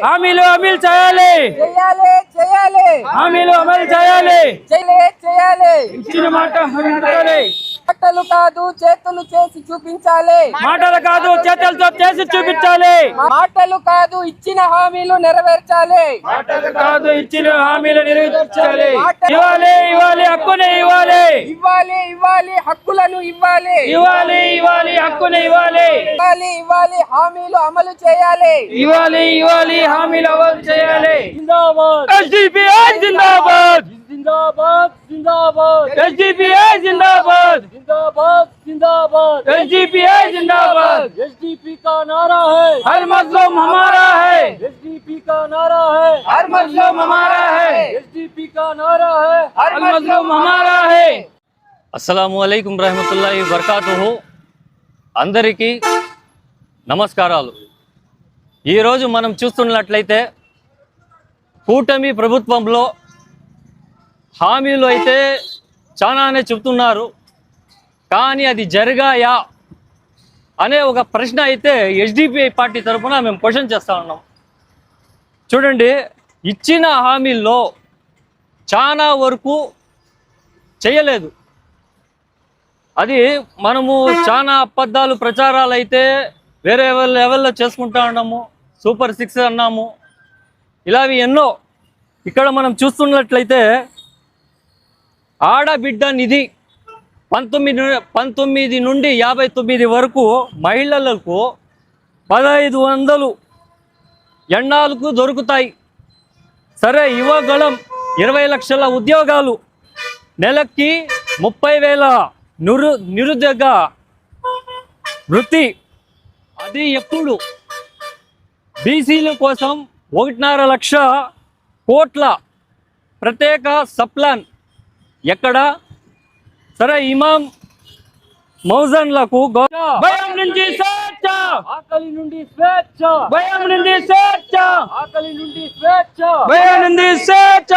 హామీలు అమలు చేయాలి హామీలు అమలు చేయాలి ఇచ్చిన మాట నిలబెట్టాలి మాటలు కాదు చేతులు చేసి చూపించాలి మాటలు కాదు చేతులతో చేసి చూపించాలి మాటలు కాదు ఇచ్చిన హామీలు నెరవేర్చాలి మాటలు కాదు ఇచ్చిన హామీలు నెరవేర్చాలి ఇవ్వాలి ఇవ్వాలి హక్కుని ఇవ్వాలి ఇవ్వాలి ఇవ్వాలి హక్కులను ఇవ్వాలి ఇవ్వాలి ఇవ్వాలి హక్కుని ఇవ్వాలి ఇవ్వాలి ఇవ్వాలి హామీలు అమలు చేయాలి ఇవ్వాలి ఇవ్వాలి హామీలు అమలు చేయాలి జిందాబాద్ ఎస్డిపిఐ జిందాబాద్ జిందాబాద్ జిందాబాద్ ఎస్డిపిఐ జిందాబాద్ जिंदाबाद जिंदाबाद एसडीपीआई जिंदाबाद एसडीपी का नारा है हर मजलूम हमारा है एसडीपी का नारा है हर मजलूम हमारा है एसडीपी का नारा है हर मजलूम हमारा है అస్సలాము అలైకుం రహమతుల్లాహి వబర్కాతుహు అందరికీ నమస్కారాలు. ఈరోజు మనం చూస్తున్నట్లయితే కూటమి ప్రభుత్వంలో హామీలు అయితే చాలానే చెప్తున్నారు, కానీ అది జరిగాయా అనే ఒక ప్రశ్న అయితే ఎస్డిపిఐ పార్టీ తరఫున మేము క్వశ్చన్ చేస్తూ ఉన్నాం. చూడండి, ఇచ్చిన హామీల్లో చాలా వరకు చేయలేదు. అది మనము చాలా అబద్ధాలు ప్రచారాలు అయితే వేరే లెవెల్లో చేసుకుంటా ఉన్నాము. సూపర్ 6 అన్నాము, ఇలావి ఎన్నో. ఇక్కడ మనం చూస్తున్నట్లయితే ఆడబిడ్డ నిధి 19 నుండి 59 వరకు మహిళలకు 1500 ఎన్నాళ్ళకు దొరుకుతాయి. సరే, ఇవ్వగలం 20 లక్షల ఉద్యోగాలు, నెలకి 30,000 నిరుద్యోగ వృత్తి. అది ఎప్పుడు? బీసీల కోసం 1.5 లక్ష కోట్ల ప్రత్యేక సప్లాన్ ఎక్కడ? సరే, ఇమాం మౌజన్లకు భయం నుంచి స్వేచ్ఛ, ఆకలి నుండి స్వేచ్ఛ, భయం నుండి స్వేచ్ఛ, ఆకలి నుండి స్వేచ్ఛ, భయం నుండి స్వేచ్ఛ.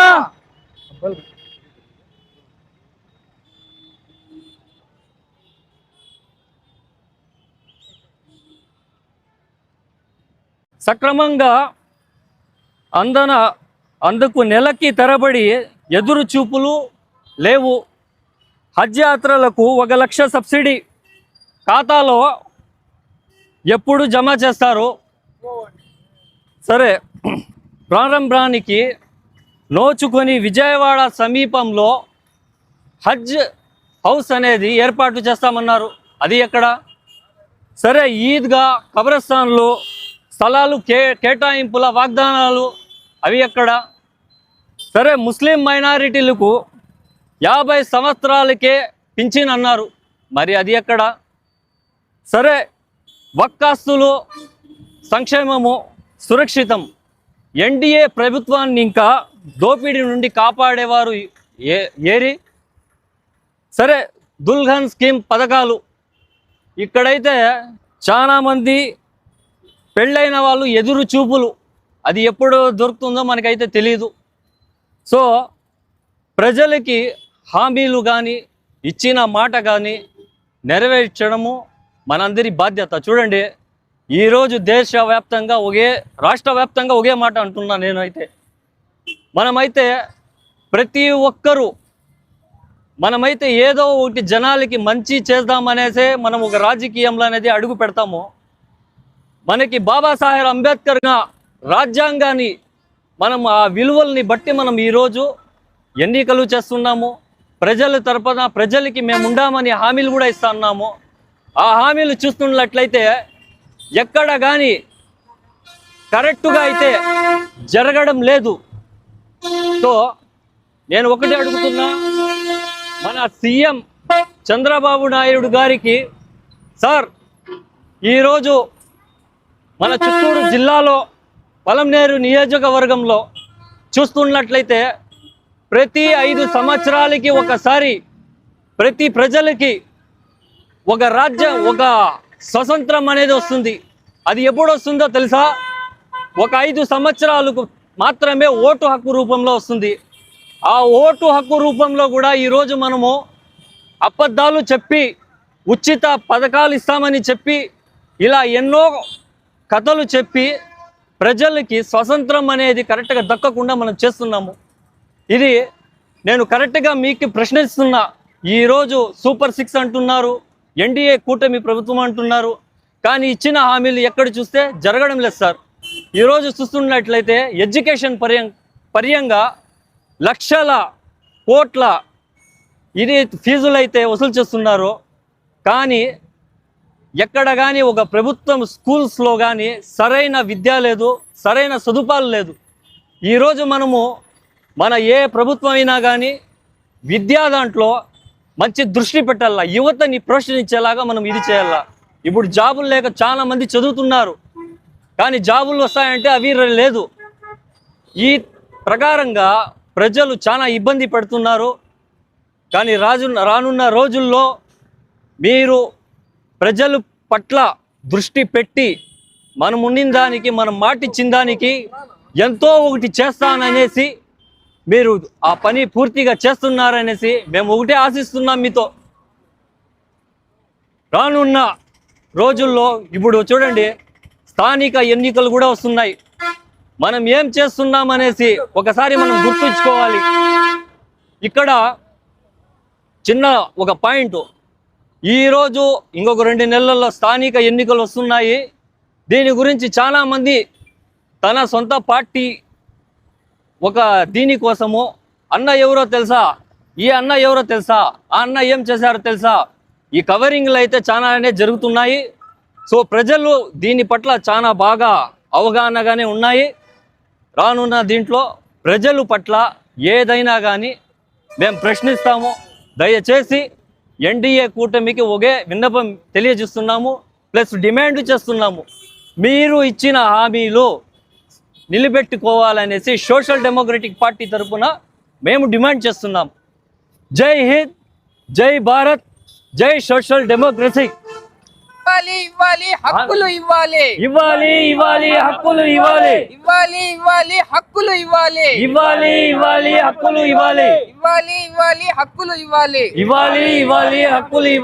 సక్రమంగా అందుకు నెలకి తరబడి ఎదురు చూపులు లేవు. హజ్ యాత్రలకు 1 లక్ష సబ్సిడీ ఖాతాలో ఎప్పుడు జమ చేస్తారు? సరే, ప్రారంభానికి నోచుకొని విజయవాడ సమీపంలో హజ్ హౌస్ అనేది ఏర్పాటు చేస్తామన్నారు. అది ఎక్కడ? సరే, ఈద్గా కబ్రస్థాన్లు స్థలాలు కేటాయింపుల వాగ్దానాలు అవి ఎక్కడ? సరే, ముస్లిం మైనారిటీలకు 50 సంవత్సరాలకే పింఛన్ అన్నారు. మరి అది ఎక్కడ? సరే, వక్కాస్తులు సంక్షేమము సురక్షితం. ఎన్డీఏ ప్రభుత్వాన్ని ఇంకా దోపిడీ నుండి కాపాడేవారు ఏరి? సరే, దుల్హన్ స్కీమ్ పథకాలు. ఇక్కడైతే చాలామంది పెళ్ళైన వాళ్ళు ఎదురు చూపులు. అది ఎప్పుడు దొరుకుతుందో మనకైతే తెలియదు. సో, ప్రజలకి హామీలు కానీ ఇచ్చిన మాట కానీ నెరవేర్చడము మనందరి బాధ్యత. చూడండి, ఈరోజు దేశవ్యాప్తంగా రాష్ట్ర వ్యాప్తంగా ఒకే మాట అంటున్నా నేనైతే. మనమైతే ప్రతి ఒక్కరూ మనమైతే ఏదో ఒకటి జనాలకి మంచి చేద్దామనేసే మనం ఒక రాజకీయంలో అనేది అడుగు పెడతాము. మనకి బాబాసాహెబ్ అంబేద్కర్ రాజ్యాంగాన్ని మనం ఆ విలువల్ని బట్టి మనం ఈరోజు ఎన్నికలు చేస్తున్నాము. ప్రజల తరపున ప్రజలకి మేము ఉండామని హామీలు కూడా ఇస్తున్నాము. ఆ హామీలు చూస్తున్నట్లయితే ఎక్కడ కానీ కరెక్టుగా అయితే జరగడం లేదు. సో, నేను ఒకటి అడుగుతున్నా, మన సీఎం చంద్రబాబు నాయుడు గారికి, సార్, ఈరోజు మన చిత్తూరు జిల్లాలో పలంనేరు నియోజకవర్గంలో చూస్తున్నట్లయితే ప్రతి 5 సంవత్సరాలకి ఒకసారి ప్రతి ప్రజలకి ఒక స్వతంత్రం అనేది వస్తుంది. అది ఎప్పుడు వస్తుందో తెలుసా? ఒక 5 సంవత్సరాలకు మాత్రమే ఓటు హక్కు రూపంలో వస్తుంది. ఆ ఓటు హక్కు రూపంలో కూడా ఈరోజు మనము అబద్ధాలు చెప్పి ఉచిత పథకాలు ఇస్తామని చెప్పి ఇలా ఎన్నో కథలు చెప్పి ప్రజలకి స్వతంత్రం అనేది కరెక్ట్గా దక్కకుండా మనం చేస్తున్నాము. ఇది నేను కరెక్ట్గా మీకు ప్రశ్నిస్తున్నా. ఈరోజు సూపర్ 6 అంటున్నారు, ఎన్డీఏ కూటమి ప్రభుత్వం అంటున్నారు, కానీ ఇచ్చిన హామీలు ఎక్కడ చూస్తే జరగడం లేదు సార్. ఈరోజు చూస్తున్నట్లయితే ఎడ్యుకేషన్ పర్యంగా లక్షల కోట్ల ఇది ఫీజులు అయితే వసూలు చేస్తున్నారు, కానీ ఎక్కడ కానీ ఒక ప్రభుత్వం స్కూల్స్లో కానీ సరైన విద్య లేదు, సరైన సదుపాయాలు లేదు. ఈరోజు మన ఏ ప్రభుత్వం అయినా కానీ విద్యా దాంట్లో మంచి దృష్టి పెట్టాలా, యువతని ప్రోత్సహించేలాగా మనం ఇది చేయాలా. ఇప్పుడు జాబులు లేక చాలా మంది చదువుతున్నారు, కానీ జాబులు వస్తాయంటే అవి లేదు. ఈ ప్రకారంగా ప్రజలు చాలా ఇబ్బంది పడుతున్నారు. కానీ రానున్న రోజుల్లో మీరు ప్రజల పట్ల దృష్టి పెట్టి మనం ఉండిన దానికి, మనం మాటిచ్చిన దానికి ఎంతో ఒకటి చేస్తాననేసి మీరు ఆ పని పూర్తిగా చేస్తున్నారనేసి మేము ఒకటే ఆశిస్తున్నాం మీతో. రానున్న రోజుల్లో ఇప్పుడు చూడండి, స్థానిక ఎన్నికలు కూడా వస్తున్నాయి. మనం ఏం చేస్తున్నాం అనేసి ఒకసారి మనం గుర్తుంచుకోవాలి. ఇక్కడ చిన్న ఒక పాయింట్, ఈరోజు ఇంకొక 2 నెలల్లో స్థానిక ఎన్నికలు వస్తున్నాయి. దీని గురించి చాలామంది తన సొంత పార్టీ ఒక దీనికోసము అన్న ఎవరో తెలుసా, ఈ అన్న ఎవరో తెలుసా, ఆ అన్న ఏం చేశారో తెలుసా, ఈ కవరింగ్లు అయితే చాలానే జరుగుతున్నాయి. సో ప్రజలు దీని పట్ల చాలా బాగా అవగాహనగానే ఉన్నాయి. రానున్న దీంట్లో ప్రజల పట్ల ఏదైనా కానీ మేము ప్రశ్నిస్తాము. దయచేసి ఎన్డీఏ కూటమికి ఒకే విన్నపం తెలియజేస్తున్నాము, ప్లస్ డిమాండ్ చేస్తున్నాము. మీరు ఇచ్చిన హామీలు నిలబెట్టుకోవాలనేసి సోషల్ డెమోక్రటిక్ పార్టీ తరఫున మేము డిమాండ్ చేస్తున్నాం. జై హింద్, జై భారత్, జై సోషల్ డెమోక్రసీ. ఇవ్వాలి హక్కులు ఇవ్వాలి, ఇవ్వాలి ఇవ్వాలి హక్కులు ఇవ్వాలి, ఇవ్వాలి ఇవ్వాలి హక్కులు ఇవ్వాలి, ఇవ్వాలి ఇవ్వాలి హక్కులు ఇవ్వాలి, ఇవ్వాలి ఇవ్వాలి హక్కులు ఇవ్వాలి, ఇవ్వాలి ఇవ్వాలి హక్కులు ఇవ్వాలి.